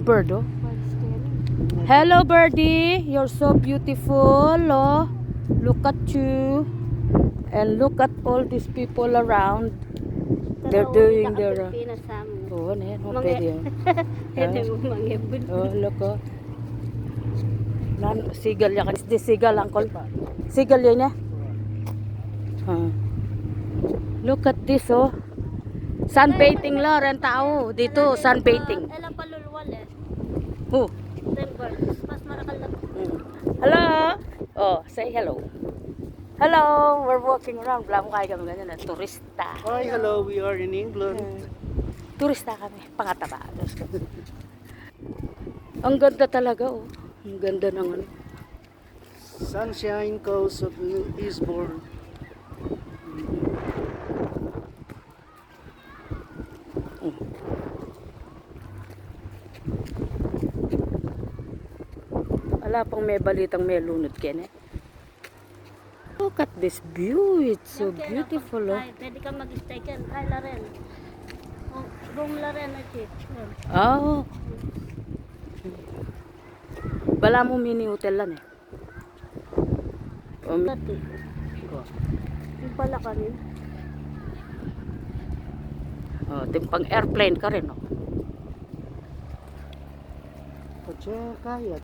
bird, oh. Hello, birdie. You're so beautiful, oh. Look at you. And look at all these people around. They're doing their... Oh, ano yan? Oh, pwede yan. Oh, look, oh. Seagull yan. Is this seagull, uncle? Seagull yan, eh? Look at this, oh. Sunbathing la, rin tao. Dito, sunbathing. Oh. Hello. Oh, say hello. Hello, we're walking around. Wala mo kaya kami ganyan na turista. Hi, hello, we are in England. Turista kami, pangataba. Ang ganda talaga, oh. Ang ganda ng ano. Sunshine Coast of Lisbon. Wala pang may balitang may lunod, Ken, eh. Look at this view. It's so beautiful, oh. Pwede kang mag-stay dyan. Ay, la rin. Room la rin. Oh. Wala mo mini hotel lang, eh. Yung pala ka rin. Oh, pang airplane ka rin, oh. Kaya